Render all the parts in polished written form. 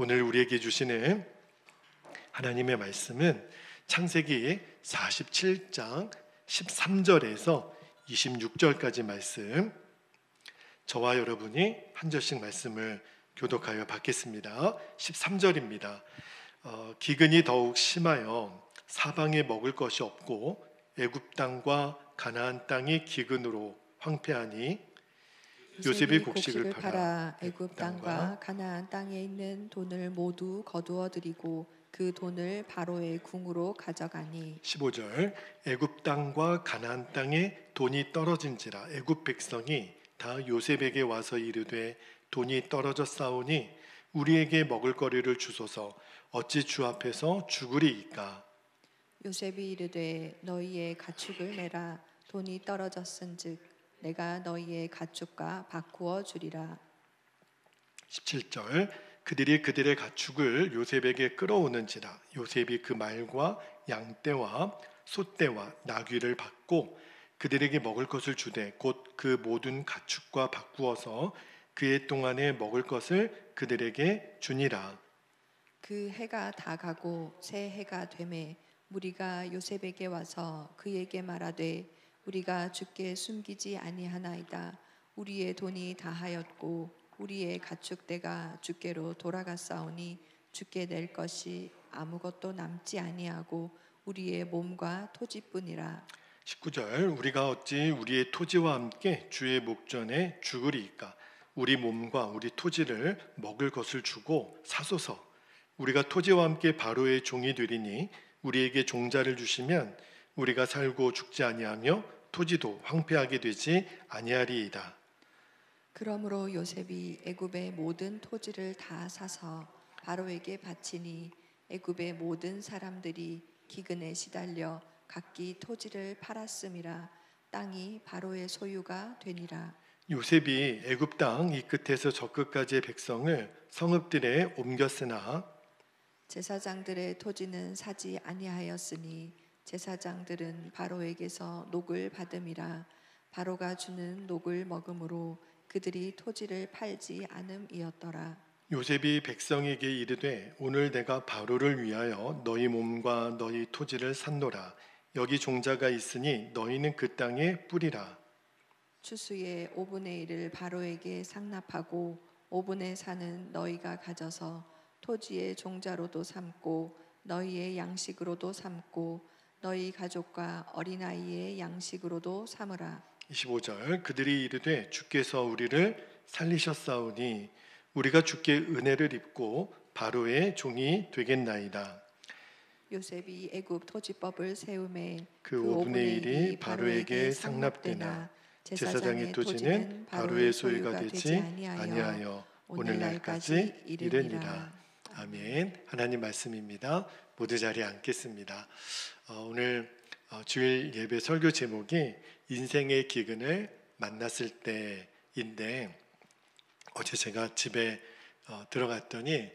오늘 우리에게 주시는 하나님의 말씀은 창세기 47장 13절에서 26절까지 말씀, 저와 여러분이 한 절씩 말씀을 교독하여 받겠습니다. 13절입니다. 기근이 더욱 심하여 사방에 먹을 것이 없고 애굽 땅과 가나안 땅이 기근으로 황폐하니 요셉이 곡식을 팔아 애굽 땅과 가나안 땅에 있는 돈을 모두 거두어 들이고 그 돈을 바로의 궁으로 가져가니. 15절 애굽 땅과 가나안 땅에 돈이 떨어진지라 애굽 백성이 다 요셉에게 와서 이르되 돈이 떨어졌사오니 우리에게 먹을 거리를 주소서 어찌 주 앞에서 죽으리이까. 요셉이 이르되 너희의 가축을 내라. 돈이 떨어졌은즉 내가 너희의 가축과 바꾸어 주리라. 17절 그들이 그들의 가축을 요셉에게 끌어오는지라 요셉이 그 말과 양떼와 소떼와 나귀를 받고 그들에게 먹을 것을 주되 곧 그 모든 가축과 바꾸어서 그해 동안에 먹을 것을 그들에게 주니라. 그 해가 다 가고 새 해가 되매 무리가 요셉에게 와서 그에게 말하되 우리가 주께 숨기지 아니하나이다. 우리의 돈이 다하였고 우리의 가축대가 주께로 돌아갔사오니 주께 낼 것이 아무것도 남지 아니하고 우리의 몸과 토지뿐이라. 19절 우리가 어찌 우리의 토지와 함께 주의 목전에 죽으리이까. 우리 몸과 우리 토지를 먹을 것을 주고 사소서. 우리가 토지와 함께 바로의 종이 되리니 우리에게 종자를 주시면 우리가 살고 죽지 아니하며 토지도 황폐하게 되지 아니하리이다. 그러므로 요셉이 애굽의 모든 토지를 다 사서 바로에게 바치니 애굽의 모든 사람들이 기근에 시달려 각기 토지를 팔았음이라. 땅이 바로의 소유가 되니라. 요셉이 애굽 땅 이 끝에서 저 끝까지의 백성을 성읍들에 옮겼으나 제사장들의 토지는 사지 아니하였으니 제사장들은 바로에게서 녹을 받음이라. 바로가 주는 녹을 먹음으로 그들이 토지를 팔지 않음이었더라. 요셉이 백성에게 이르되 오늘 내가 바로를 위하여 너희 몸과 너희 토지를 샀노라. 여기 종자가 있으니 너희는 그 땅에 뿌리라. 추수의 5분의 1을 바로에게 상납하고 5분의 4는 너희가 가져서 토지의 종자로도 삼고 너희의 양식으로도 삼고 너희 가족과 어린아이의 양식으로도 삼으라. 25절 그들이 이르되 주께서 우리를 살리셨사오니 우리가 주께 은혜를 입고 바로의 종이 되겠나이다. 요셉이 애굽 토지법을 세우매 그 5분의 1이 바로에게 상납되나 제사장의 토지는 바로의 소유가 되지 아니하여 오늘날까지 이르니라. 아멘. 하나님 말씀입니다. 모두 자리에 앉겠습니다. 오늘 주일 예배 설교 제목이 인생의 기근을 만났을 때인데 어제 제가 집에 들어갔더니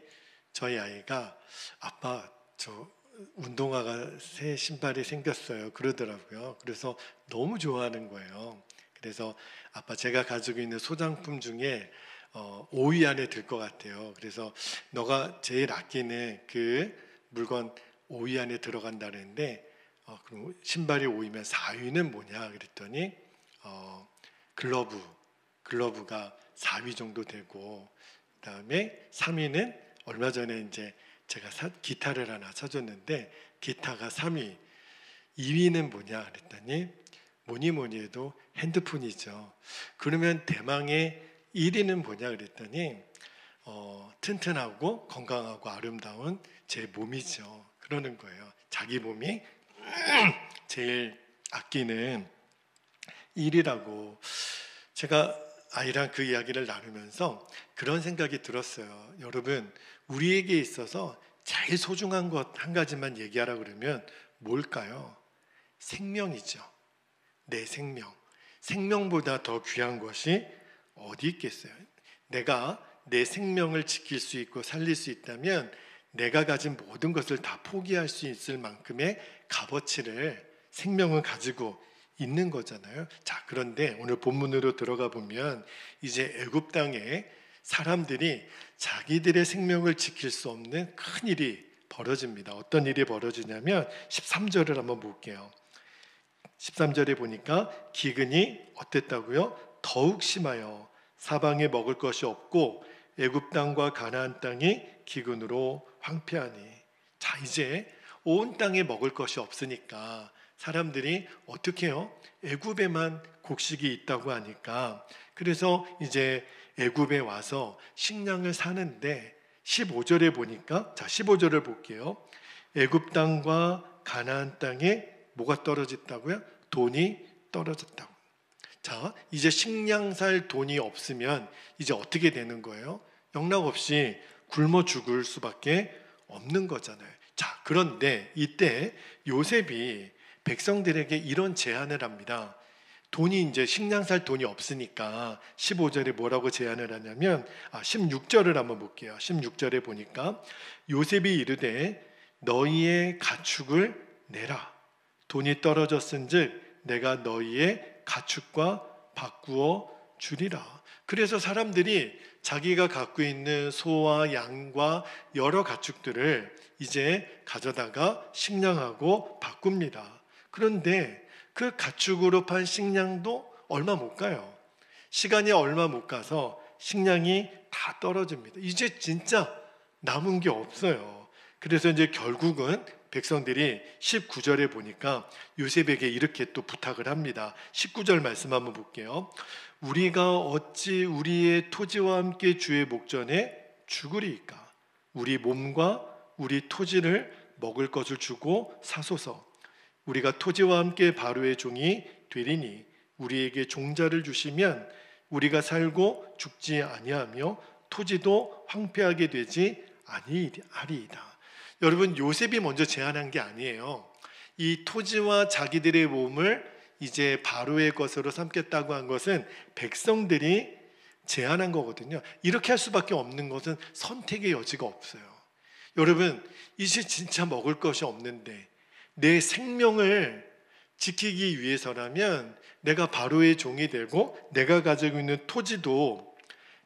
저희 아이가 아빠 저 운동화가 새 신발이 생겼어요 그러더라고요. 그래서 너무 좋아하는 거예요. 그래서 아빠 제가 가지고 있는 소장품 중에 5위 안에 들 것 같아요. 그래서 너가 제일 아끼는 그 물건 5위 안에 들어간다 그랬는데 그럼 신발이 5위면 4위는 뭐냐 그랬더니 글러브가 4위 정도 되고 그다음에 3위는 얼마 전에 이제 제가 기타를 하나 사줬는데 기타가 3위, 2위는 뭐냐 그랬더니 뭐니 해도 핸드폰이죠. 그러면 대망의 1위는 뭐냐 그랬더니 튼튼하고 건강하고 아름다운 제 몸이죠. 그러는 거예요. 자기 몸이 제일 아끼는 일이라고. 제가 아이랑 그 이야기를 나누면서 그런 생각이 들었어요. 여러분, 우리에게 있어서 제일 소중한 것 한 가지만 얘기하라 그러면 뭘까요? 생명이죠. 내 생명. 생명보다 더 귀한 것이 어디 있겠어요? 내가 내 생명을 지킬 수 있고 살릴 수 있다면 내가 가진 모든 것을 다 포기할 수 있을 만큼의 값어치를 생명은 가지고 있는 거잖아요. 자, 그런데 오늘 본문으로 들어가 보면 이제 애굽 땅에 사람들이 자기들의 생명을 지킬 수 없는 큰 일이 벌어집니다. 어떤 일이 벌어지냐면 13절을 한번 볼게요. 13절에 보니까 기근이 어땠다고요? 더욱 심하여 사방에 먹을 것이 없고 애굽 땅과 가나안 땅이 기근으로 황폐하니. 자, 이제 온 땅에 먹을 것이 없으니까 사람들이 어떻게 해요? 애굽에만 곡식이 있다고 하니까 그래서 이제 애굽에 와서 식량을 사는데 15절에 보니까, 자 15절을 볼게요. 애굽 땅과 가나안 땅에 뭐가 떨어졌다고요? 돈이 떨어졌다고. 자, 이제 식량 살 돈이 없으면 이제 어떻게 되는 거예요? 영락없이 굶어 죽을 수밖에 없는 거잖아요. 자, 그런데 이때 요셉이 백성들에게 이런 제안을 합니다. 돈이 이제 식량 살 돈이 없으니까 15절에 뭐라고 제안을 하냐면 16절을 한번 볼게요. 16절에 보니까 요셉이 이르되 너희의 가축을 내라. 돈이 떨어졌은즉 내가 너희의 가축과 바꾸어 주리라. 그래서 사람들이 자기가 갖고 있는 소와 양과 여러 가축들을 이제 가져다가 식량하고 바꿉니다. 그런데 그 가축으로 판 식량도 얼마 못 가요. 시간이 얼마 못 가서 식량이 다 떨어집니다. 이제 진짜 남은 게 없어요. 그래서 이제 결국은 백성들이 19절에 보니까 요셉에게 이렇게 또 부탁을 합니다. 19절 말씀 한번 볼게요. 우리가 어찌 우리의 토지와 함께 주의 목전에 죽으리이까? 우리 몸과 우리 토지를 먹을 것을 주고 사소서. 우리가 토지와 함께 바로의 종이 되리니 우리에게 종자를 주시면 우리가 살고 죽지 아니하며 토지도 황폐하게 되지 아니하리이다. 여러분, 요셉이 먼저 제안한 게 아니에요. 이 토지와 자기들의 몸을 이제 바로의 것으로 삼겠다고 한 것은 백성들이 제안한 거거든요. 이렇게 할 수밖에 없는 것은 선택의 여지가 없어요. 여러분, 이제 진짜 먹을 것이 없는데 내 생명을 지키기 위해서라면 내가 바로의 종이 되고 내가 가지고 있는 토지도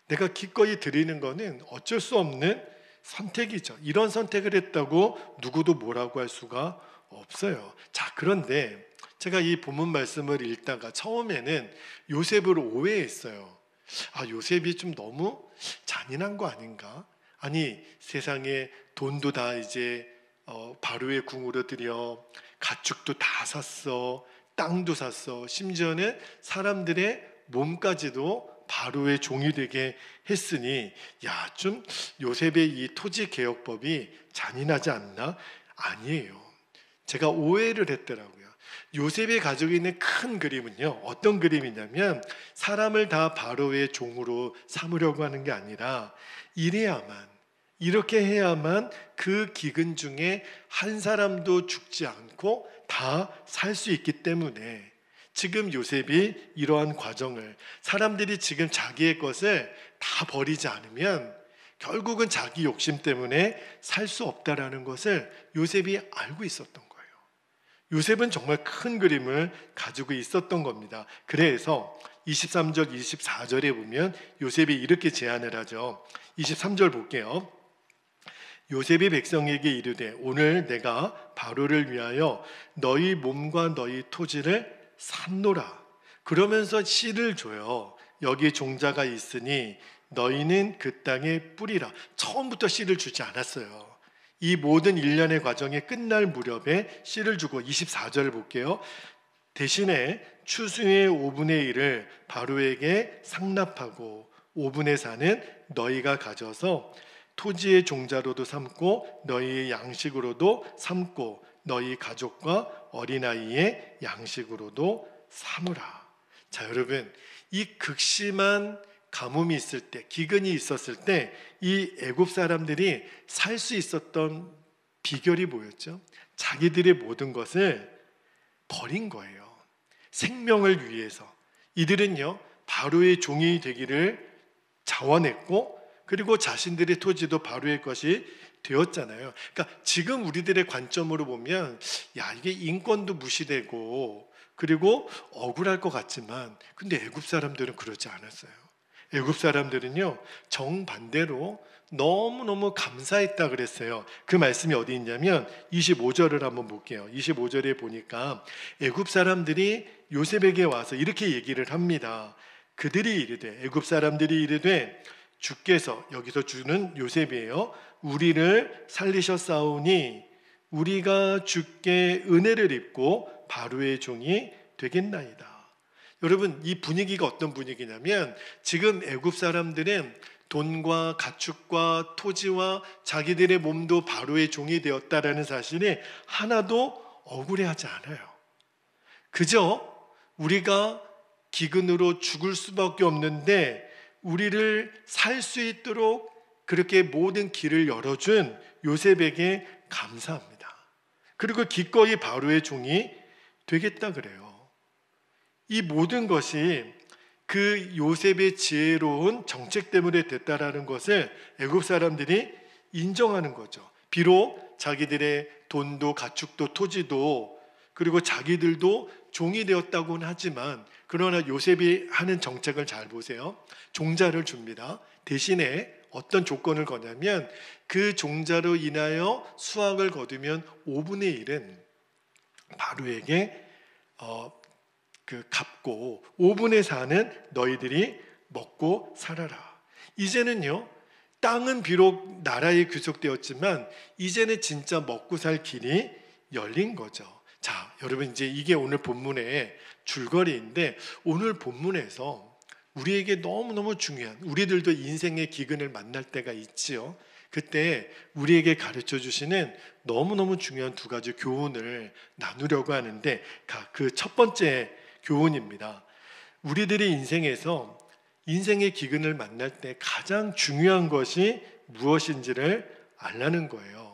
내가 기꺼이 드리는 것은 어쩔 수 없는 선택이죠. 이런 선택을 했다고 누구도 뭐라고 할 수가 없어요. 자, 그런데 제가 이 본문 말씀을 읽다가 처음에는 요셉을 오해했어요. 요셉이 좀 너무 잔인한 거 아닌가? 아니, 세상에 돈도 다 이제 바로의 궁으로 들여, 가축도 다 샀어, 땅도 샀어, 심지어는 사람들의 몸까지도 바로의 종이 되게 했으니 좀 요셉의 이 토지 개혁법이 잔인하지 않나? 아니에요. 제가 오해를 했더라고요. 요셉이 가지고 있는 큰 그림은요, 어떤 그림이냐면 사람을 다 바로의 종으로 삼으려고 하는 게 아니라 이렇게 해야만 그 기근 중에 한 사람도 죽지 않고 다 살 수 있기 때문에 지금 요셉이 이러한 과정을, 사람들이 지금 자기의 것을 다 버리지 않으면 결국은 자기 욕심 때문에 살 수 없다라는 것을 요셉이 알고 있었던 거예요. 요셉은 정말 큰 그림을 가지고 있었던 겁니다. 그래서 23절, 24절에 보면 요셉이 이렇게 제안을 하죠. 23절 볼게요. 요셉이 백성에게 이르되 오늘 내가 바로를 위하여 너희 몸과 너희 토지를 샀노라. 그러면서 씨를 줘요. 여기 종자가 있으니 너희는 그 땅에 뿌리라. 처음부터 씨를 주지 않았어요. 이 모든 일련의 과정이 끝날 무렵에 씨를 주고 24절을 볼게요. 대신에 추수의 5분의 1을 바로에게 상납하고 5분의 4는 너희가 가져서 토지의 종자로도 삼고 너희의 양식으로도 삼고 너희 가족과 어린아이의 양식으로도 삼으라. 자, 여러분, 이 극심한 가뭄이 있을 때, 기근이 있었을 때 이 애굽 사람들이 살 수 있었던 비결이 뭐였죠? 자기들의 모든 것을 버린 거예요. 생명을 위해서. 이들은요, 바로의 종이 되기를 자원했고, 그리고 자신들의 토지도 바로의 것이 되었잖아요. 그러니까 지금 우리들의 관점으로 보면 이게 인권도 무시되고 그리고 억울할 것 같지만, 근데 애굽 사람들은 그러지 않았어요. 애굽 사람들은요, 정반대로 너무너무 감사했다 그랬어요. 그 말씀이 어디 있냐면 25절을 한번 볼게요. 25절에 보니까 애굽 사람들이 요셉에게 와서 이렇게 얘기를 합니다. 그들이 이르되, 애굽 사람들이 이르되, 주께서, 여기서 주는 요셉이에요, 우리를 살리셨사오니 우리가 주께 은혜를 입고 바로의 종이 되겠나이다. 여러분, 이 분위기가 어떤 분위기냐면 지금 애굽 사람들은 돈과 가축과 토지와 자기들의 몸도 바로의 종이 되었다라는 사실이 하나도 억울해하지 않아요. 그저 우리가 기근으로 죽을 수밖에 없는데 우리를 살 수 있도록 그렇게 모든 길을 열어준 요셉에게 감사합니다. 그리고 기꺼이 바로의 종이 되겠다 그래요. 이 모든 것이 그 요셉의 지혜로운 정책 때문에 됐다라는 것을 애굽 사람들이 인정하는 거죠. 비록 자기들의 돈도 가축도 토지도 그리고 자기들도 종이 되었다고는 하지만, 그러나 요셉이 하는 정책을 잘 보세요. 종자를 줍니다. 대신에 어떤 조건을 거냐면 그 종자로 인하여 수확을 거두면 5분의 1은 바로에게 갚고 5분의 4는 너희들이 먹고 살아라. 이제는요, 땅은 비록 나라에 귀속되었지만 이제는 진짜 먹고 살 길이 열린 거죠. 자, 여러분, 이제 이게 오늘 본문의 줄거리인데, 오늘 본문에서 우리에게 너무너무 중요한, 우리들도 인생의 기근을 만날 때가 있지요. 그때 우리에게 가르쳐 주시는 너무너무 중요한 두 가지 교훈을 나누려고 하는데, 그 첫 번째 교훈입니다. 우리들의 인생에서 인생의 기근을 만날 때 가장 중요한 것이 무엇인지를 알라는 거예요.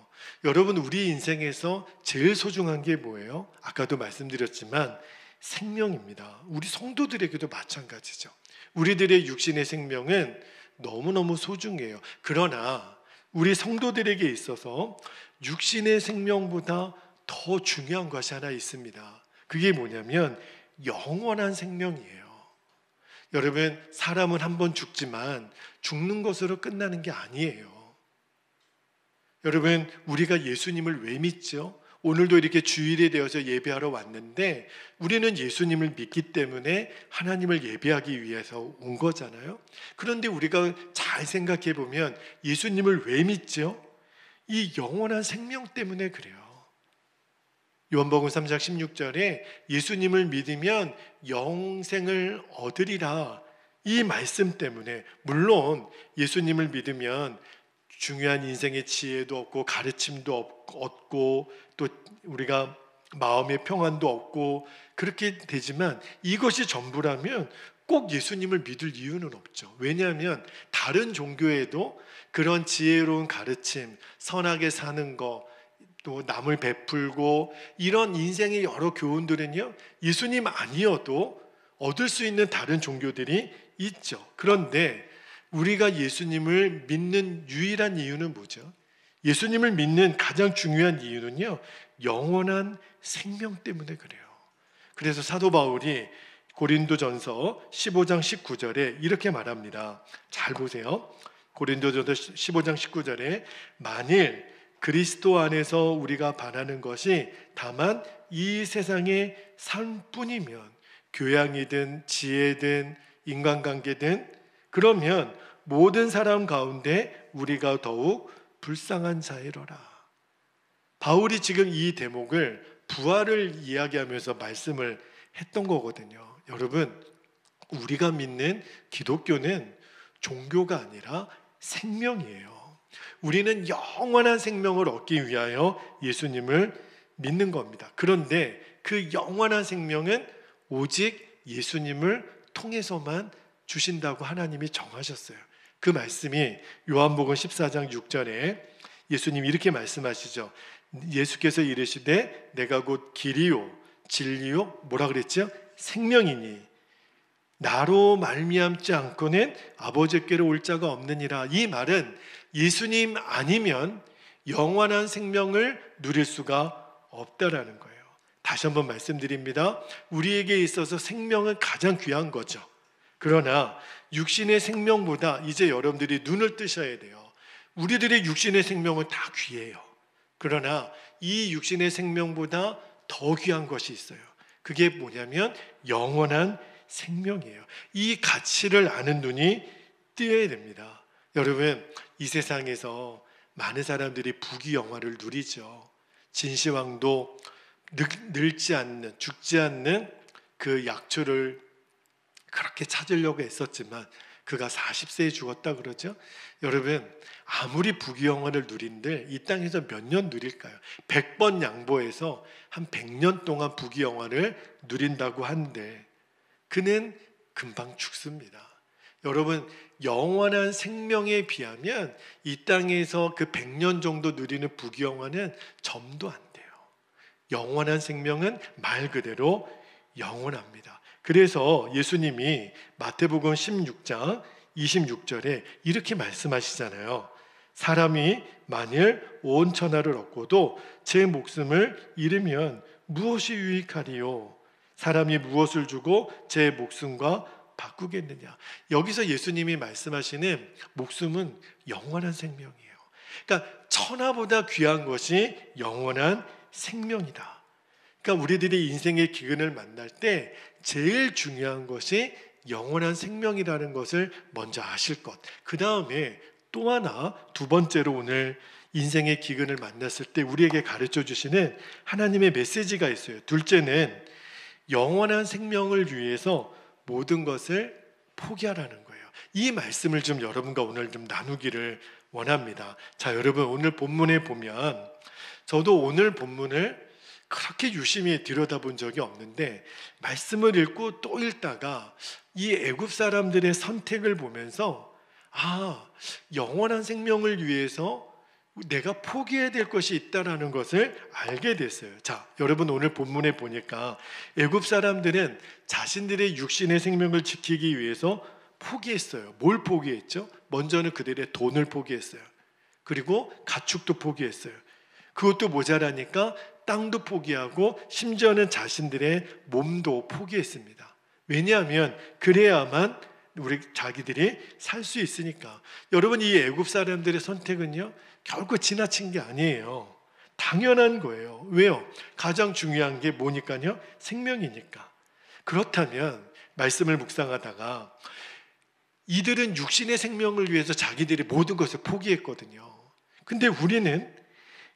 여러분, 우리 인생에서 제일 소중한 게 뭐예요? 아까도 말씀드렸지만 생명입니다. 우리 성도들에게도 마찬가지죠. 우리들의 육신의 생명은 너무너무 소중해요. 그러나 우리 성도들에게 있어서 육신의 생명보다 더 중요한 것이 하나 있습니다. 그게 뭐냐면 영원한 생명이에요. 여러분, 사람은 한 번 죽지만 죽는 것으로 끝나는 게 아니에요. 여러분, 우리가 예수님을 왜 믿죠? 오늘도 이렇게 주일에 되어서 예배하러 왔는데 우리는 예수님을 믿기 때문에 하나님을 예배하기 위해서 온 거잖아요. 그런데 우리가 잘 생각해 보면 예수님을 왜 믿죠? 이 영원한 생명 때문에 그래요. 요한복음 3장 16절에 예수님을 믿으면 영생을 얻으리라, 이 말씀 때문에. 물론 예수님을 믿으면 중요한 인생의 지혜도 얻고 가르침도 얻고 또 우리가 마음의 평안도 얻고 그렇게 되지만, 이것이 전부라면 꼭 예수님을 믿을 이유는 없죠. 왜냐하면 다른 종교에도 그런 지혜로운 가르침, 선하게 사는 거, 또 남을 베풀고 이런 인생의 여러 교훈들은요, 예수님 아니어도 얻을 수 있는 다른 종교들이 있죠. 그런데 우리가 예수님을 믿는 유일한 이유는 뭐죠? 예수님을 믿는 가장 중요한 이유는요, 영원한 생명 때문에 그래요. 그래서 사도 바울이 고린도전서 15장 19절에 이렇게 말합니다. 잘 보세요. 고린도전서 15장 19절에 만일 그리스도 안에서 우리가 바라는 것이 다만 이 세상의 삶뿐이면, 교양이든 지혜든 인간관계든, 그러면 모든 사람 가운데 우리가 더욱 불쌍한 자이로라. 바울이 지금 이 대목을 부활을 이야기하면서 말씀을 했던 거거든요. 여러분, 우리가 믿는 기독교는 종교가 아니라 생명이에요. 우리는 영원한 생명을 얻기 위하여 예수님을 믿는 겁니다. 그런데 그 영원한 생명은 오직 예수님을 통해서만 주신다고 하나님이 정하셨어요. 그 말씀이 요한복음 14장 6절에 예수님이 이렇게 말씀하시죠. 예수께서 이르시되 내가 곧 길이요 진리요 뭐라 그랬죠? 생명이니 나로 말미암지 않고는 아버지께로 올 자가 없느니라. 이 말은 예수님 아니면 영원한 생명을 누릴 수가 없다라는 거예요. 다시 한번 말씀드립니다. 우리에게 있어서 생명은 가장 귀한 거죠. 그러나 육신의 생명보다 이제 여러분들이 눈을 뜨셔야 돼요. 우리들의 육신의 생명은 다 귀해요. 그러나 이 육신의 생명보다 더 귀한 것이 있어요. 그게 뭐냐면 영원한 생명이에요. 이 가치를 아는 눈이 뜨여야 됩니다. 여러분, 이 세상에서 많은 사람들이 부귀영화를 누리죠. 진시황도 늙지 않는, 죽지 않는 그 약초를 그렇게 찾으려고 했었지만 그가 40세에 죽었다 그러죠. 여러분, 아무리 부귀영화를 누린들 이 땅에서 몇 년 누릴까요? 100번 양보해서 한 100년 동안 부귀영화를 누린다고 하는데 그는 금방 죽습니다. 여러분, 영원한 생명에 비하면 이 땅에서 그 100년 정도 누리는 부귀영화는 점도 안 돼요. 영원한 생명은 말 그대로 영원합니다. 그래서 예수님이 마태복음 16장 26절에 이렇게 말씀하시잖아요. 사람이 만일 온 천하를 얻고도 제 목숨을 잃으면 무엇이 유익하리요? 사람이 무엇을 주고 제 목숨과 바꾸겠느냐? 여기서 예수님이 말씀하시는 목숨은 영원한 생명이에요. 그러니까 천하보다 귀한 것이 영원한 생명이다. 그러니까 우리들이 인생의 기근을 만날 때 제일 중요한 것이 영원한 생명이라는 것을 먼저 아실 것. 그 다음에 또 하나, 두 번째로 오늘 인생의 기근을 만났을 때 우리에게 가르쳐 주시는 하나님의 메시지가 있어요. 둘째는 영원한 생명을 위해서 모든 것을 포기하라는 거예요. 이 말씀을 좀 여러분과 오늘 좀 나누기를 원합니다. 자, 여러분, 오늘 본문에 보면 저도 오늘 본문을 그렇게 유심히 들여다본 적이 없는데 말씀을 읽고 또 읽다가 이 애굽 사람들의 선택을 보면서 영원한 생명을 위해서 내가 포기해야 될 것이 있다는 것을 알게 됐어요. 자, 여러분, 오늘 본문에 보니까 애굽 사람들은 자신들의 육신의 생명을 지키기 위해서 포기했어요. 뭘 포기했죠? 먼저는 그들의 돈을 포기했어요. 그리고 가축도 포기했어요. 그것도 모자라니까 땅도 포기하고 심지어는 자신들의 몸도 포기했습니다. 왜냐하면 그래야만 자기들이 살 수 있으니까. 여러분, 이 애굽 사람들의 선택은요 결코 지나친 게 아니에요. 당연한 거예요. 왜요? 가장 중요한 게 뭐니까요? 생명이니까. 그렇다면 말씀을 묵상하다가 이들은 육신의 생명을 위해서 자기들이 모든 것을 포기했거든요. 근데 우리는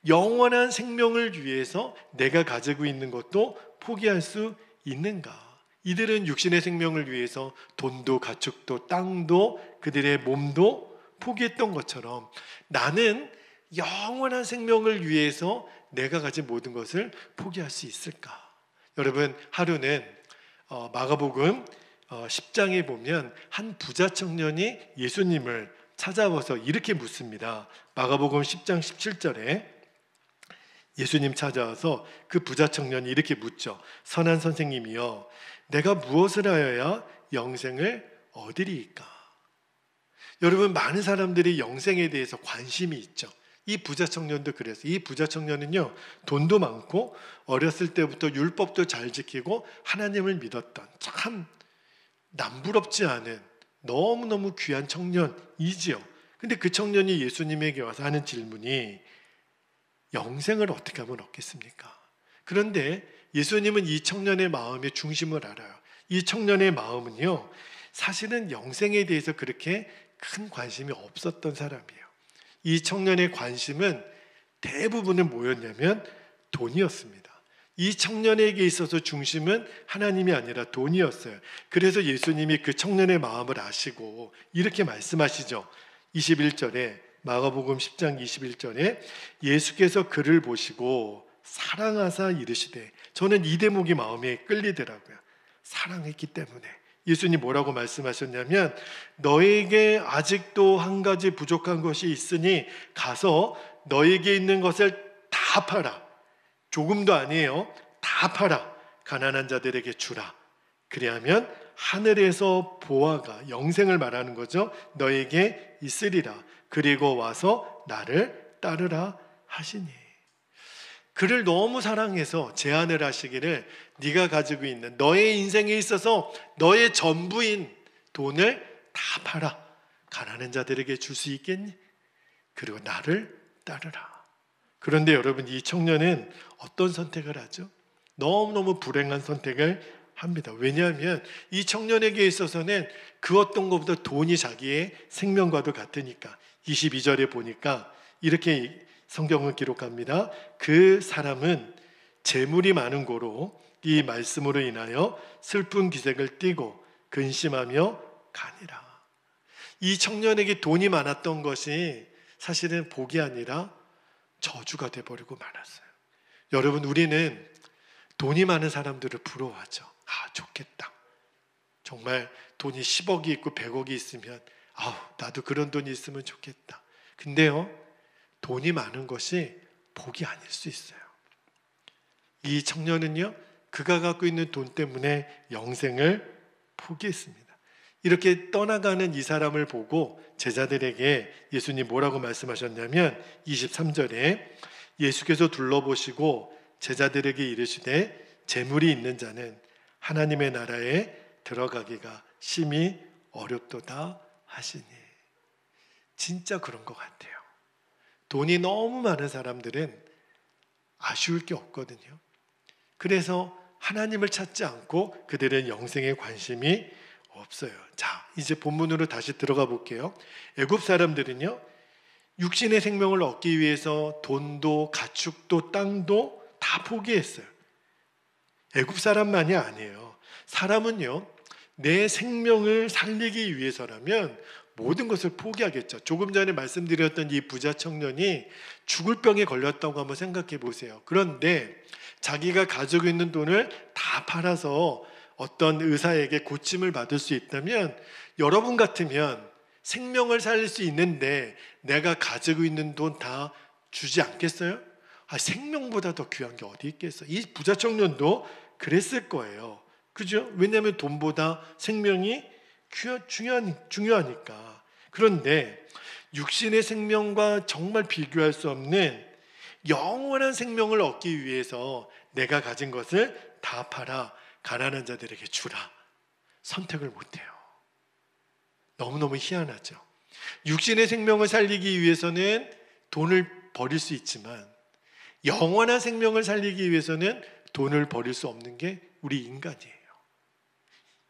영원한 생명을 위해서 내가 가지고 있는 것도 포기할 수 있는가? 이들은 육신의 생명을 위해서 돈도 가축도 땅도 그들의 몸도 포기했던 것처럼 나는 영원한 생명을 위해서 내가 가진 모든 것을 포기할 수 있을까? 여러분, 하루는 마가복음 10장에 보면 한 부자 청년이 예수님을 찾아와서 이렇게 묻습니다. 마가복음 10장 17절에 예수님 찾아와서 그 부자 청년이 이렇게 묻죠. 선한 선생님이여, 내가 무엇을 하여야 영생을 얻으리이까? 여러분, 많은 사람들이 영생에 대해서 관심이 있죠. 이 부자 청년도 그래서 이 부자 청년은요 돈도 많고 어렸을 때부터 율법도 잘 지키고 하나님을 믿었던 참 남부럽지 않은 너무너무 귀한 청년이지요. 근데 그 청년이 예수님에게 와서 하는 질문이 영생을 어떻게 하면 얻겠습니까? 그런데 예수님은 이 청년의 마음의 중심을 알아요. 이 청년의 마음은요 사실은 영생에 대해서 그렇게 큰 관심이 없었던 사람이에요. 이 청년의 관심은 대부분은 뭐였냐면 돈이었습니다. 이 청년에게 있어서 중심은 하나님이 아니라 돈이었어요. 그래서 예수님이 그 청년의 마음을 아시고 이렇게 말씀하시죠. 21절에 마가복음 10장 21절에 예수께서 그를 보시고 사랑하사 이르시되, 저는 이 대목이 마음에 끌리더라고요. 사랑했기 때문에. 예수님 뭐라고 말씀하셨냐면 너에게 아직도 한 가지 부족한 것이 있으니 가서 너에게 있는 것을 다 팔아. 조금도 아니에요. 다 팔아. 가난한 자들에게 주라. 그리하면 하늘에서 보화가, 영생을 말하는 거죠, 너에게 있으리라. 그리고 와서 나를 따르라 하시니. 그를 너무 사랑해서 제안을 하시기를 네가 가지고 있는 너의 인생에 있어서 너의 전부인 돈을 다 팔아. 가난한 자들에게 줄 수 있겠니? 그리고 나를 따르라. 그런데 여러분, 이 청년은 어떤 선택을 하죠? 너무너무 불행한 선택을 합니다. 왜냐하면 이 청년에게 있어서는 그 어떤 것보다 돈이 자기의 생명과도 같으니까. 22절에 보니까 이렇게 성경은 기록합니다. 그 사람은 재물이 많은 고로 이 말씀으로 인하여 슬픈 기색을 띠고 근심하며 가니라. 이 청년에게 돈이 많았던 것이 사실은 복이 아니라 저주가 돼버리고 말았어요. 여러분, 우리는 돈이 많은 사람들을 부러워하죠. 아, 좋겠다. 정말 돈이 10억이 있고 100억이 있으면 나도 그런 돈이 있으면 좋겠다. 근데요, 돈이 많은 것이 복이 아닐 수 있어요. 이 청년은요, 그가 갖고 있는 돈 때문에 영생을 포기했습니다. 이렇게 떠나가는 이 사람을 보고 제자들에게 예수님 뭐라고 말씀하셨냐면 23절에 예수께서 둘러보시고 제자들에게 이르시되 재물이 있는 자는 하나님의 나라에 들어가기가 심히 어렵도다 하시니. 진짜 그런 것 같아요. 돈이 너무 많은 사람들은 아쉬울 게 없거든요. 그래서 하나님을 찾지 않고 그들은 영생에 관심이 없어요. 자, 이제 본문으로 다시 들어가 볼게요. 애굽 사람들은요, 육신의 생명을 얻기 위해서 돈도 가축도 땅도 다 포기했어요. 애굽 사람만이 아니에요. 사람은요, 내 생명을 살리기 위해서라면 모든 것을 포기하겠죠. 조금 전에 말씀드렸던 이 부자 청년이 죽을 병에 걸렸다고 한번 생각해 보세요. 그런데 자기가 가지고 있는 돈을 다 팔아서 어떤 의사에게 고침을 받을 수 있다면, 여러분 같으면 생명을 살릴 수 있는데 내가 가지고 있는 돈 다 주지 않겠어요? 생명보다 더 귀한 게 어디 있겠어요? 이 부자 청년도 그랬을 거예요. 그죠? 왜냐하면 돈보다 생명이 중요하니까. 그런데 육신의 생명과 정말 비교할 수 없는 영원한 생명을 얻기 위해서 내가 가진 것을 다 팔아 가난한 자들에게 주라. 선택을 못해요. 너무너무 희한하죠. 육신의 생명을 살리기 위해서는 돈을 버릴 수 있지만 영원한 생명을 살리기 위해서는 돈을 버릴 수 없는 게 우리 인간이에요.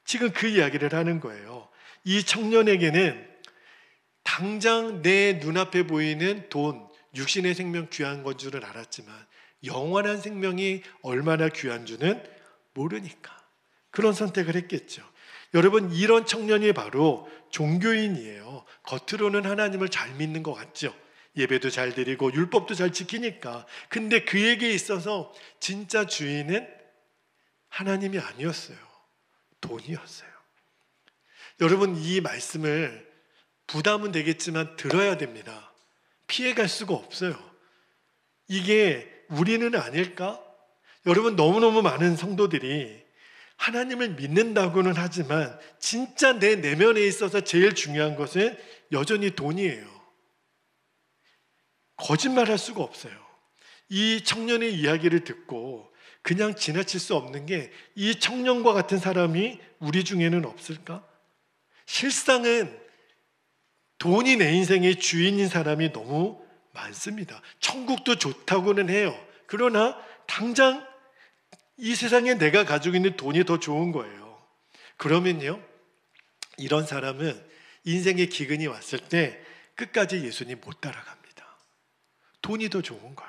지금 그 이야기를 하는 거예요. 이 청년에게는 당장 내 눈앞에 보이는 돈, 육신의 생명 귀한 건 줄은 알았지만 영원한 생명이 얼마나 귀한 줄은 모르니까 그런 선택을 했겠죠. 여러분, 이런 청년이 바로 종교인이에요. 겉으로는 하나님을 잘 믿는 것 같죠. 예배도 잘 드리고 율법도 잘 지키니까. 근데 그에게 있어서 진짜 주인은 하나님이 아니었어요. 돈이었어요. 여러분, 이 말씀을 부담은 되겠지만 들어야 됩니다. 피해갈 수가 없어요. 이게 우리는 아닐까? 여러분, 너무너무 많은 성도들이 하나님을 믿는다고는 하지만 진짜 내 내면에 있어서 제일 중요한 것은 여전히 돈이에요. 거짓말할 수가 없어요. 이 청년의 이야기를 듣고 그냥 지나칠 수 없는 게, 이 청년과 같은 사람이 우리 중에는 없을까? 실상은 돈이 내 인생의 주인인 사람이 너무 많습니다. 천국도 좋다고는 해요. 그러나 당장 이 세상에 내가 가지고 있는 돈이 더 좋은 거예요. 그러면요, 이런 사람은 인생의 기근이 왔을 때 끝까지 예수님 못 따라갑니다. 돈이 더 좋은 걸.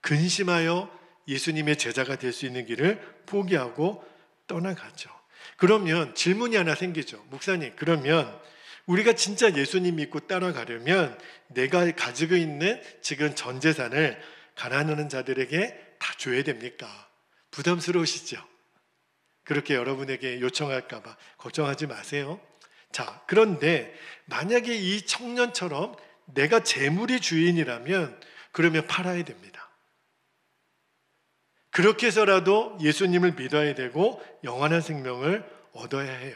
근심하여 예수님의 제자가 될 수 있는 길을 포기하고 떠나가죠. 그러면 질문이 하나 생기죠. 목사님, 그러면 우리가 진짜 예수님 믿고 따라가려면 내가 가지고 있는 지금 전 재산을 가난한 자들에게 다 줘야 됩니까? 부담스러우시죠? 그렇게 여러분에게 요청할까 봐 걱정하지 마세요. 자, 그런데 만약에 이 청년처럼 내가 재물이 주인이라면 그러면 팔아야 됩니다. 그렇게 해서라도 예수님을 믿어야 되고 영원한 생명을 얻어야 해요.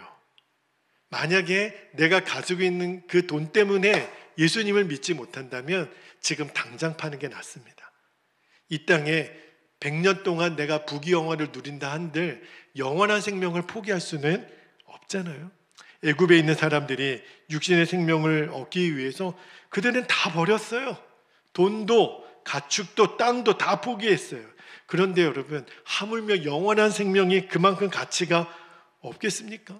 만약에 내가 가지고 있는 그 돈 때문에 예수님을 믿지 못한다면 지금 당장 파는 게 낫습니다. 이 땅에 100년 동안 내가 부귀영화를 누린다 한들 영원한 생명을 포기할 수는 없잖아요. 애굽에 있는 사람들이 육신의 생명을 얻기 위해서 그들은 다 버렸어요. 돈도 가축도 땅도 다 포기했어요. 그런데 여러분, 하물며 영원한 생명이 그만큼 가치가 없겠습니까?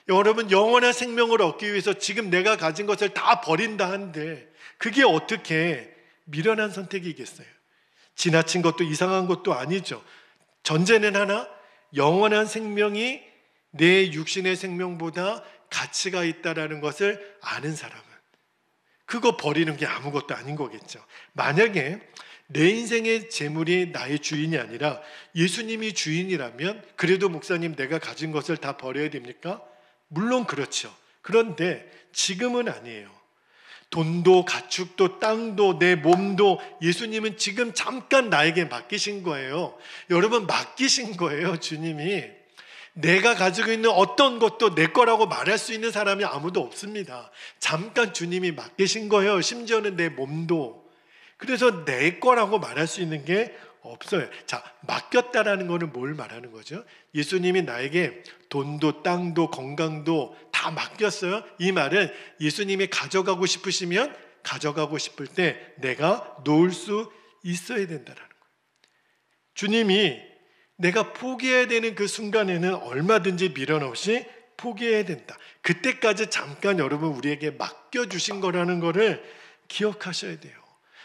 여러분, 영원한 생명을 얻기 위해서 지금 내가 가진 것을 다 버린다 한들 그게 어떻게 미련한 선택이겠어요? 지나친 것도 이상한 것도 아니죠. 전제는 하나, 영원한 생명이 내 육신의 생명보다 가치가 있다라는 것을 아는 사람은 그거 버리는 게 아무것도 아닌 거겠죠. 만약에 내 인생의 재물이 나의 주인이 아니라 예수님이 주인이라면 그래도 목사님 내가 가진 것을 다 버려야 됩니까? 물론 그렇죠. 그런데 지금은 아니에요. 돈도 가축도 땅도 내 몸도 예수님은 지금 잠깐 나에게 맡기신 거예요. 여러분, 맡기신 거예요. 주님이. 내가 가지고 있는 어떤 것도 내 거라고 말할 수 있는 사람이 아무도 없습니다. 잠깐 주님이 맡기신 거예요. 심지어는 내 몸도. 그래서 내 거라고 말할 수 있는 게 없어요. 자, 맡겼다라는 거는 뭘 말하는 거죠? 예수님이 나에게 돈도 땅도 건강도 다 맡겼어요. 이 말은 예수님이 가져가고 싶으시면 가져가고 싶을 때 내가 놓을 수 있어야 된다는 거예요. 주님이 내가 포기해야 되는 그 순간에는 얼마든지 미련 없이 포기해야 된다. 그때까지 잠깐 여러분 우리에게 맡겨주신 거라는 거를 기억하셔야 돼요.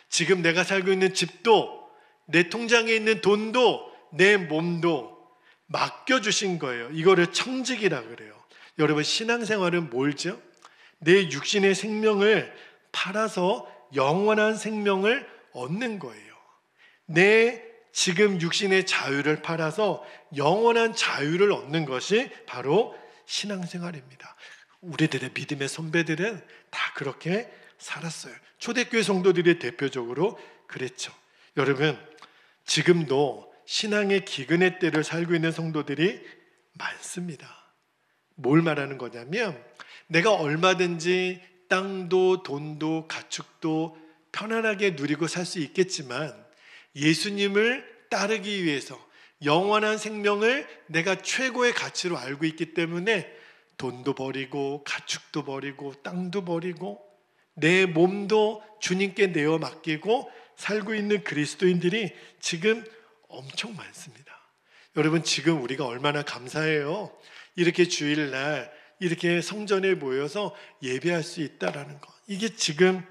지금 내가 살고 있는 집도 내 통장에 있는 돈도 내 몸도 맡겨주신 거예요. 이거를 청직이라 그래요. 여러분, 신앙생활은 뭘죠? 내 육신의 생명을 팔아서 영원한 생명을 얻는 거예요. 내 지금 육신의 자유를 팔아서 영원한 자유를 얻는 것이 바로 신앙생활입니다. 우리들의 믿음의 선배들은 다 그렇게 살았어요. 초대교회 성도들이 대표적으로 그랬죠. 여러분, 지금도 신앙의 기근의 때를 살고 있는 성도들이 많습니다. 뭘 말하는 거냐면 내가 얼마든지 땅도 돈도 가축도 편안하게 누리고 살 수 있겠지만 예수님을 따르기 위해서 영원한 생명을 내가 최고의 가치로 알고 있기 때문에 돈도 버리고 가축도 버리고 땅도 버리고 내 몸도 주님께 내어 맡기고 살고 있는 그리스도인들이 지금 엄청 많습니다. 여러분, 지금 우리가 얼마나 감사해요. 이렇게 주일날 이렇게 성전에 모여서 예배할 수 있다라는 거. 이게 지금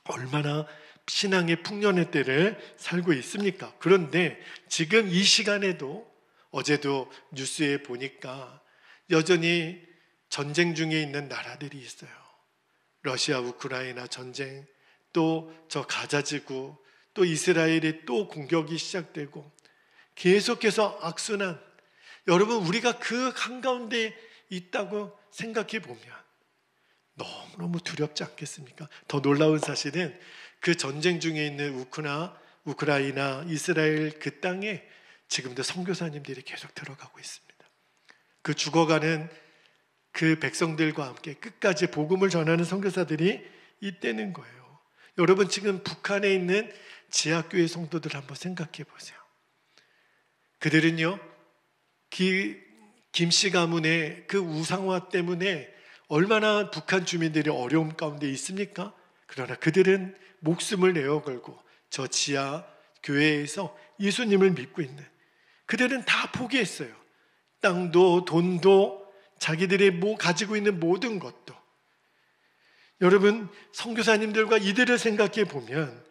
얼마나 신앙의 풍년의 때를 살고 있습니까? 그런데 지금 이 시간에도 어제도 뉴스에 보니까 여전히 전쟁 중에 있는 나라들이 있어요. 러시아 우크라이나 전쟁, 또 저 가자지구, 또 이스라엘이 또 공격이 시작되고 계속해서 악순환. 여러분, 우리가 그 한가운데 있다고 생각해 보면 너무너무 두렵지 않겠습니까? 더 놀라운 사실은 그 전쟁 중에 있는 우크라이나, 이스라엘 그 땅에 지금도 선교사님들이 계속 들어가고 있습니다. 그 죽어가는 그 백성들과 함께 끝까지 복음을 전하는 선교사들이 있다는 거예요. 여러분, 지금 북한에 있는 지하교회 성도들 한번 생각해 보세요. 그들은요, 김씨 가문의 그 우상화 때문에 얼마나 북한 주민들이 어려움 가운데 있습니까? 그러나 그들은 목숨을 내어 걸고 저 지하 교회에서 예수님을 믿고 있는 그들은 다 포기했어요. 땅도 돈도 자기들이 가지고 있는 모든 것도. 여러분, 선교사님들과 이들을 생각해 보면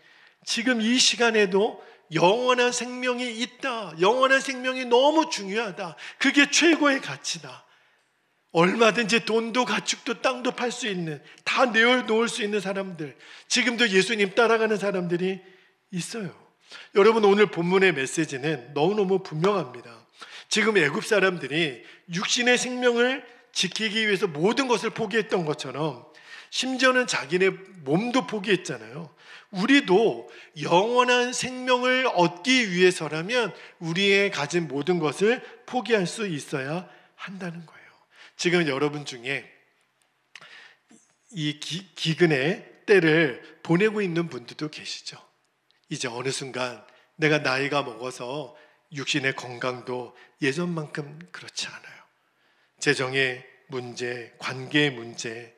지금 이 시간에도 영원한 생명이 있다. 영원한 생명이 너무 중요하다. 그게 최고의 가치다. 얼마든지 돈도 가축도 땅도 팔 수 있는, 다 내어놓을 수 있는 사람들, 지금도 예수님 따라가는 사람들이 있어요. 여러분, 오늘 본문의 메시지는 너무너무 분명합니다. 지금 애굽 사람들이 육신의 생명을 지키기 위해서 모든 것을 포기했던 것처럼 심지어는 자기네 몸도 포기했잖아요. 우리도 영원한 생명을 얻기 위해서라면 우리의 가진 모든 것을 포기할 수 있어야 한다는 거예요. 지금 여러분 중에 이 기근의 때를 보내고 있는 분들도 계시죠. 이제 어느 순간 내가 나이가 먹어서 육신의 건강도 예전만큼 그렇지 않아요. 재정에 문제, 관계의 문제,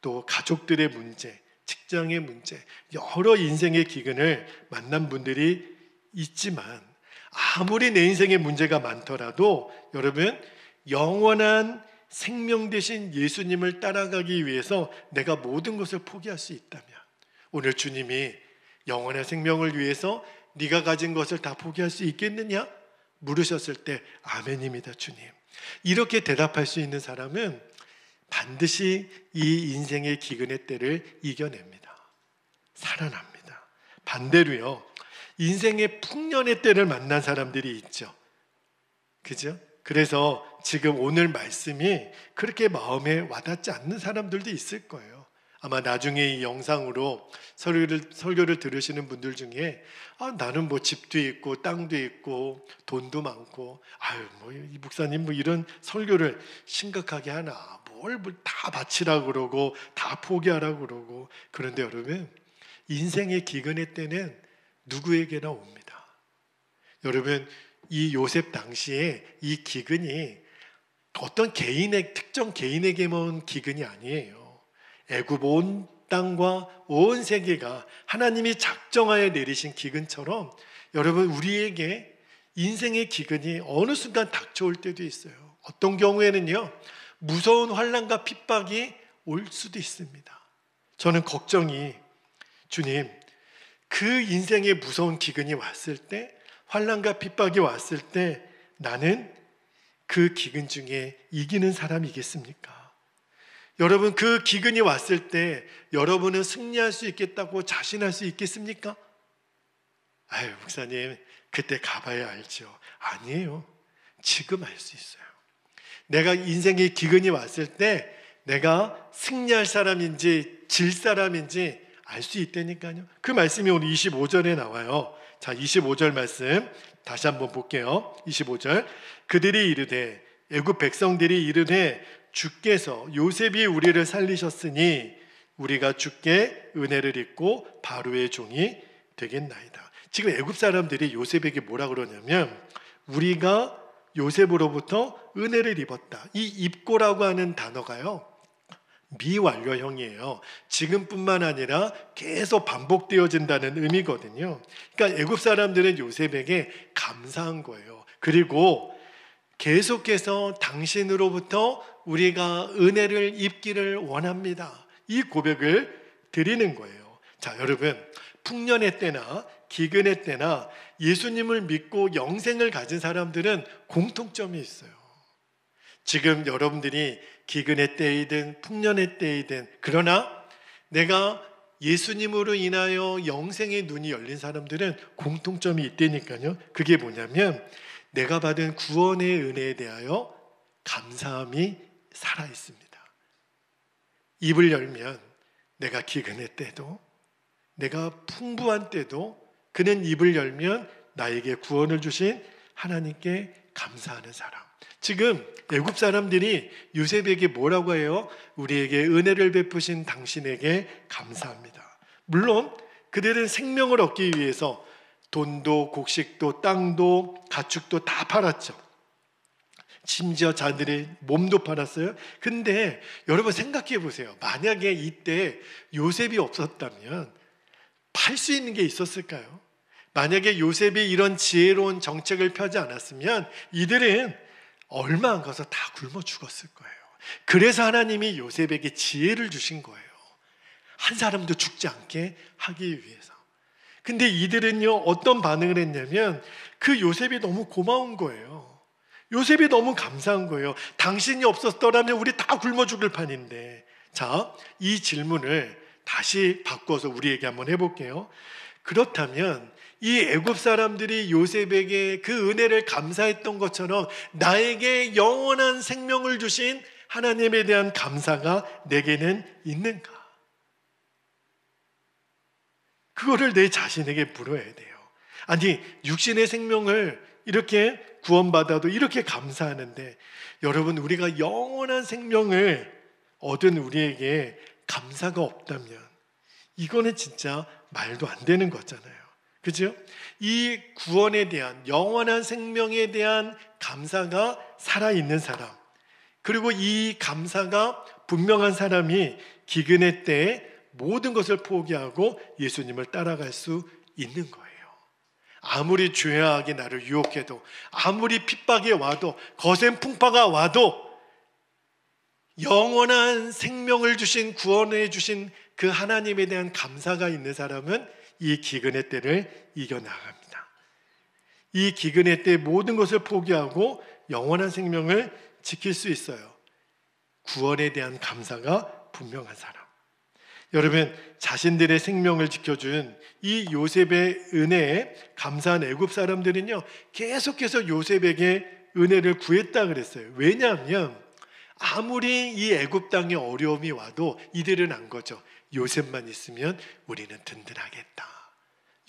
또 가족들의 문제, 직장의 문제, 여러 인생의 기근을 만난 분들이 있지만 아무리 내 인생에 문제가 많더라도 여러분, 영원한 생명 되신 예수님을 따라가기 위해서 내가 모든 것을 포기할 수 있다면, 오늘 주님이 영원한 생명을 위해서 네가 가진 것을 다 포기할 수 있겠느냐? 물으셨을 때 아멘입니다, 주님. 이렇게 대답할 수 있는 사람은 반드시 이 인생의 기근의 때를 이겨냅니다. 살아납니다. 반대로요, 인생의 풍년의 때를 만난 사람들이 있죠. 그죠? 그래서 지금 오늘 말씀이 그렇게 마음에 와닿지 않는 사람들도 있을 거예요. 아마 나중에 이 영상으로 설교를 들으시는 분들 중에 나는 뭐 집도 있고 땅도 있고 돈도 많고 뭐 이 목사님 뭐 이런 설교를 심각하게 하나, 뭘 다 바치라고 그러고 다 포기하라고 그러고. 그런데 여러분, 인생의 기근의 때는 누구에게나 옵니다. 여러분, 이 요셉 당시에 이 기근이 어떤 특정 개인에게만 온 기근이 아니에요. 애굽 온 땅과 온 세계가 하나님이 작정하여 내리신 기근처럼 여러분, 우리에게 인생의 기근이 어느 순간 닥쳐올 때도 있어요. 어떤 경우에는요, 무서운 환난과 핍박이 올 수도 있습니다. 저는 걱정이, 주님, 그 인생의 무서운 기근이 왔을 때, 환난과 핍박이 왔을 때 나는 그 기근 중에 이기는 사람이겠습니까? 여러분, 그 기근이 왔을 때 여러분은 승리할 수 있겠다고 자신할 수 있겠습니까? 목사님, 그때 가봐야 알죠. 아니에요. 지금 알 수 있어요. 내가 인생의 기근이 왔을 때 내가 승리할 사람인지 질 사람인지 알 수 있다니까요. 그 말씀이 오늘 25절에 나와요. 자, 25절 말씀 다시 한번 볼게요. 25절. 그들이 이르되, 애굽 백성들이 이르되, 주께서 요셉이 우리를 살리셨으니 우리가 주께 은혜를 입고 바로의 종이 되겠나이다. 지금 애굽 사람들이 요셉에게 뭐라 그러냐면, 우리가 요셉으로부터 은혜를 입었다. 이 입고라고 하는 단어가요, 미완료형이에요. 지금뿐만 아니라 계속 반복되어진다는 의미거든요. 그러니까 애굽 사람들은 요셉에게 감사한 거예요. 그리고 계속해서 당신으로부터 우리가 은혜를 입기를 원합니다. 이 고백을 드리는 거예요. 자, 여러분, 풍년의 때나 기근의 때나 예수님을 믿고 영생을 가진 사람들은 공통점이 있어요. 지금 여러분들이 기근의 때이든 풍년의 때이든, 그러나 내가 예수님으로 인하여 영생의 눈이 열린 사람들은 공통점이 있다니까요. 그게 뭐냐면, 내가 받은 구원의 은혜에 대하여 감사함이 살아있습니다. 입을 열면 내가 기근의 때도, 내가 풍부한 때도 그는 입을 열면 나에게 구원을 주신 하나님께 감사하는 사람. 지금 애굽 사람들이 요셉에게 뭐라고 해요? 우리에게 은혜를 베푸신 당신에게 감사합니다. 물론 그들은 생명을 얻기 위해서 돈도 곡식도 땅도 가축도 다 팔았죠. 심지어 자들의 몸도 팔았어요. 근데 여러분 생각해 보세요. 만약에 이때 요셉이 없었다면 팔 수 있는 게 있었을까요? 만약에 요셉이 이런 지혜로운 정책을 펴지 않았으면 이들은 얼마 안 가서 다 굶어 죽었을 거예요. 그래서 하나님이 요셉에게 지혜를 주신 거예요. 한 사람도 죽지 않게 하기 위해서. 근데 이들은요, 어떤 반응을 했냐면, 그 요셉이 너무 고마운 거예요. 요셉이 너무 감사한 거예요. 당신이 없었더라면 우리 다 굶어 죽을 판인데. 자, 이 질문을 다시 바꿔서 우리에게 한번 해볼게요. 그렇다면 이 애굽 사람들이 요셉에게 그 은혜를 감사했던 것처럼 나에게 영원한 생명을 주신 하나님에 대한 감사가 내게는 있는가? 그거를 내 자신에게 물어야 돼요. 아니, 육신의 생명을 이렇게 구원받아도 이렇게 감사하는데, 여러분, 우리가 영원한 생명을 얻은 우리에게 감사가 없다면 이거는 진짜 말도 안 되는 거잖아요. 그죠? 이 구원에 대한, 영원한 생명에 대한 감사가 살아있는 사람, 그리고 이 감사가 분명한 사람이 기근의 때에 모든 것을 포기하고 예수님을 따라갈 수 있는 거예요. 아무리 죄악이 나를 유혹해도, 아무리 핍박이 와도, 거센 풍파가 와도 영원한 생명을 주신, 구원해 주신 그 하나님에 대한 감사가 있는 사람은 이 기근의 때를 이겨나갑니다. 이 기근의 때 모든 것을 포기하고 영원한 생명을 지킬 수 있어요. 구원에 대한 감사가 분명한 사람. 여러분, 자신들의 생명을 지켜준 이 요셉의 은혜에 감사한 애굽 사람들은요, 계속해서 요셉에게 은혜를 구했다 그랬어요. 왜냐하면 아무리 이 애굽 땅에 어려움이 와도 이들은 안 거죠. 요셉만 있으면 우리는 든든하겠다.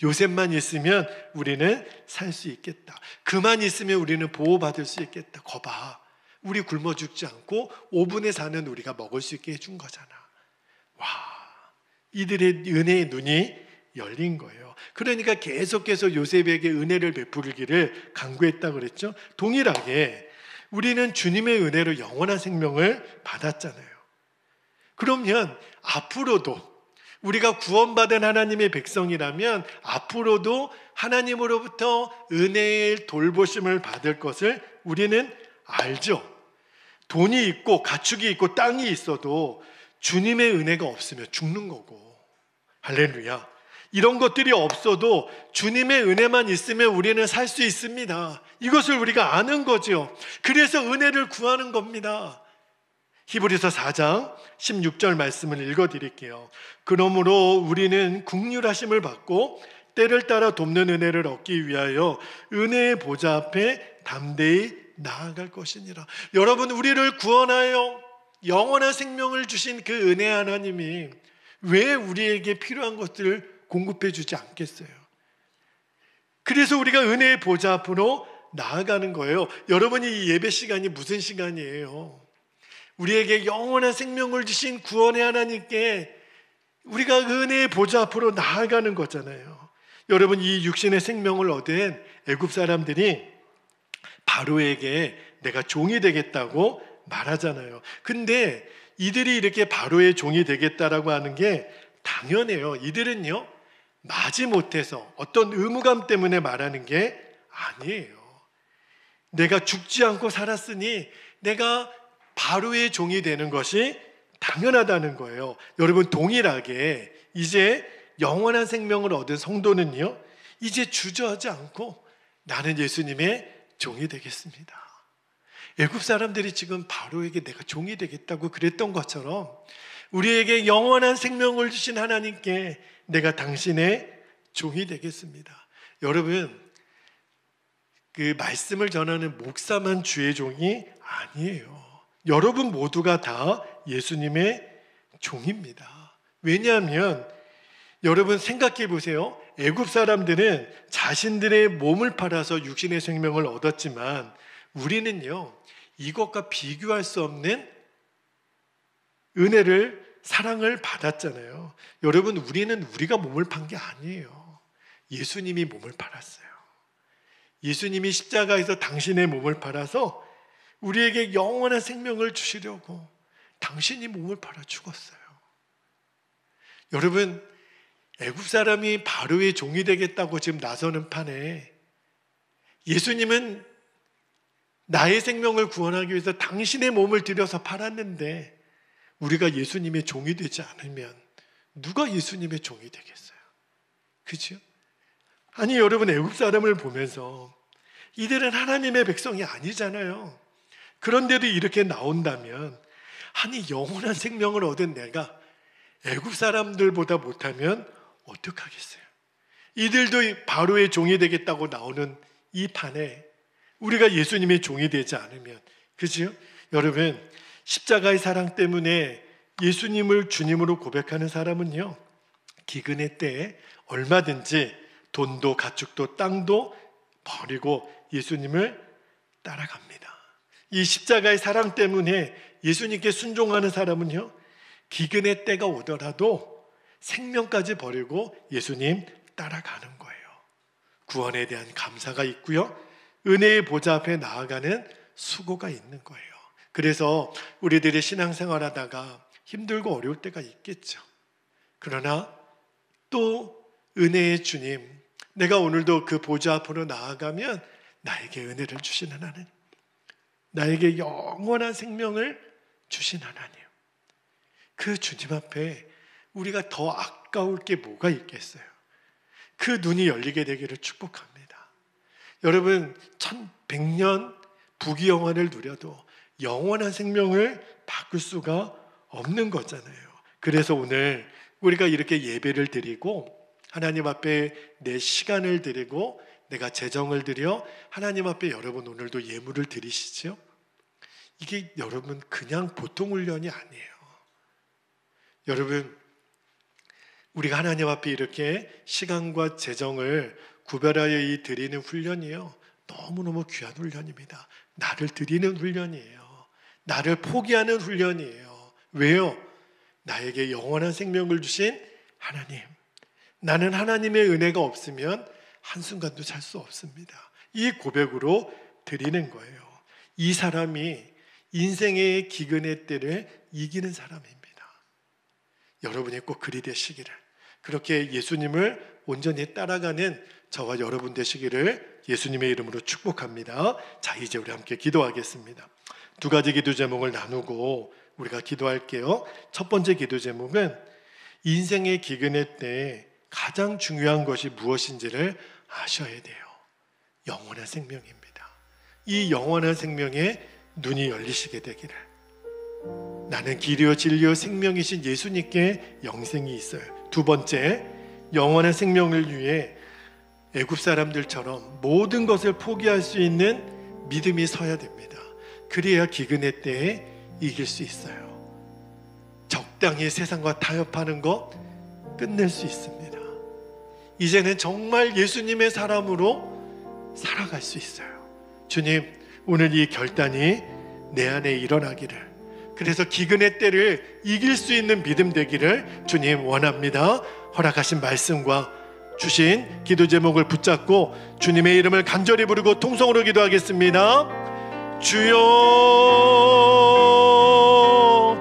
요셉만 있으면 우리는 살 수 있겠다. 그만 있으면 우리는 보호받을 수 있겠다. 거봐, 우리 굶어 죽지 않고 5분에 사는 우리가 먹을 수 있게 해준 거잖아. 와, 이들의 은혜의 눈이 열린 거예요. 그러니까 계속해서 요셉에게 은혜를 베풀기를 간구했다고 그랬죠. 동일하게 우리는 주님의 은혜로 영원한 생명을 받았잖아요. 그러면 앞으로도 우리가 구원받은 하나님의 백성이라면 앞으로도 하나님으로부터 은혜의 돌보심을 받을 것을 우리는 알죠. 돈이 있고 가축이 있고 땅이 있어도 주님의 은혜가 없으면 죽는 거고, 할렐루야. 이런 것들이 없어도 주님의 은혜만 있으면 우리는 살 수 있습니다. 이것을 우리가 아는 거죠. 그래서 은혜를 구하는 겁니다. 히브리서 4장 16절 말씀을 읽어드릴게요. 그러므로 우리는 긍휼하심을 받고 때를 따라 돕는 은혜를 얻기 위하여 은혜의 보좌 앞에 담대히 나아갈 것이니라. 여러분, 우리를 구원하여 영원한 생명을 주신 그 은혜 하나님이 왜 우리에게 필요한 것들을 공급해 주지 않겠어요? 그래서 우리가 은혜의 보좌 앞으로 나아가는 거예요. 여러분이 이 예배 시간이 무슨 시간이에요? 우리에게 영원한 생명을 주신 구원의 하나님께 우리가 은혜의 보좌 앞으로 나아가는 거잖아요. 여러분, 이 육신의 생명을 얻은 애굽 사람들이 바로에게 내가 종이 되겠다고 말하잖아요. 근데 이들이 이렇게 바로의 종이 되겠다라고 하는 게 당연해요. 이들은요, 마지못해서 어떤 의무감 때문에 말하는 게 아니에요. 내가 죽지 않고 살았으니 내가 바로의 종이 되는 것이 당연하다는 거예요. 여러분, 동일하게 이제 영원한 생명을 얻은 성도는요, 이제 주저하지 않고 나는 예수님의 종이 되겠습니다. 애굽 사람들이 지금 바로에게 내가 종이 되겠다고 그랬던 것처럼 우리에게 영원한 생명을 주신 하나님께 내가 당신의 종이 되겠습니다. 여러분, 그 말씀을 전하는 목사만 주의 종이 아니에요. 여러분 모두가 다 예수님의 종입니다. 왜냐하면 여러분 생각해 보세요. 애굽 사람들은 자신들의 몸을 팔아서 육신의 생명을 얻었지만 우리는요, 이것과 비교할 수 없는 은혜를, 사랑을 받았잖아요. 여러분, 우리는 우리가 몸을 판 게 아니에요. 예수님이 몸을 팔았어요. 예수님이 십자가에서 당신의 몸을 팔아서 우리에게 영원한 생명을 주시려고 당신이 몸을 팔아 죽었어요. 여러분, 애굽 사람이 바로의 종이 되겠다고 지금 나서는 판에 예수님은 나의 생명을 구원하기 위해서 당신의 몸을 들여서 팔았는데 우리가 예수님의 종이 되지 않으면 누가 예수님의 종이 되겠어요? 그렇죠? 아니, 여러분, 애굽 사람을 보면서 이들은 하나님의 백성이 아니잖아요. 그런데도 이렇게 나온다면, 아니, 영원한 생명을 얻은 내가 애굽 사람들보다 못하면 어떡하겠어요? 이들도 바로의 종이 되겠다고 나오는 이 판에 우리가 예수님의 종이 되지 않으면, 그죠? 여러분, 십자가의 사랑 때문에 예수님을 주님으로 고백하는 사람은요, 기근의 때에 얼마든지 돈도 가축도 땅도 버리고 예수님을 따라갑니다. 이 십자가의 사랑 때문에 예수님께 순종하는 사람은요, 기근의 때가 오더라도 생명까지 버리고 예수님 따라가는 거예요. 구원에 대한 감사가 있고요, 은혜의 보좌 앞에 나아가는 수고가 있는 거예요. 그래서 우리들이 신앙생활하다가 힘들고 어려울 때가 있겠죠. 그러나 또 은혜의 주님, 내가 오늘도 그 보좌 앞으로 나아가면 나에게 은혜를 주시는 하나님, 나에게 영원한 생명을 주신 하나님, 그 주님 앞에 우리가 더 아까울 게 뭐가 있겠어요? 그 눈이 열리게 되기를 축복합니다. 여러분, 1100년 부귀영화를 누려도 영원한 생명을 바꿀 수가 없는 거잖아요. 그래서 오늘 우리가 이렇게 예배를 드리고 하나님 앞에 내 시간을 드리고 내가 재정을 드려 하나님 앞에 여러분 오늘도 예물을 드리시죠? 이게 여러분 그냥 보통 훈련이 아니에요. 여러분, 우리가 하나님 앞에 이렇게 시간과 재정을 구별하여 드리는 훈련이요, 너무너무 귀한 훈련입니다. 나를 드리는 훈련이에요. 나를 포기하는 훈련이에요. 왜요? 나에게 영원한 생명을 주신 하나님, 나는 하나님의 은혜가 없으면 한순간도 살 수 없습니다. 이 고백으로 드리는 거예요. 이 사람이 인생의 기근의 때를 이기는 사람입니다. 여러분이 꼭 그리 되시기를, 그렇게 예수님을 온전히 따라가는 저와 여러분 되시기를 예수님의 이름으로 축복합니다. 자, 이제 우리 함께 기도하겠습니다. 두 가지 기도 제목을 나누고 우리가 기도할게요. 첫 번째 기도 제목은 인생의 기근의 때 가장 중요한 것이 무엇인지를 아셔야 돼요. 영원한 생명입니다. 이 영원한 생명에 눈이 열리시게 되기를. 나는 길이요 진리요 생명이신 예수님께 영생이 있어요. 두 번째, 영원한 생명을 위해 애굽 사람들처럼 모든 것을 포기할 수 있는 믿음이 서야 됩니다. 그래야 기근의 때에 이길 수 있어요. 적당히 세상과 타협하는 것 끝낼 수 있습니다. 이제는 정말 예수님의 사람으로 살아갈 수 있어요. 주님, 오늘 이 결단이 내 안에 일어나기를, 그래서 기근의 때를 이길 수 있는 믿음 되기를 주님 원합니다. 허락하신 말씀과 주신 기도 제목을 붙잡고 주님의 이름을 간절히 부르고 통성으로 기도하겠습니다. 주여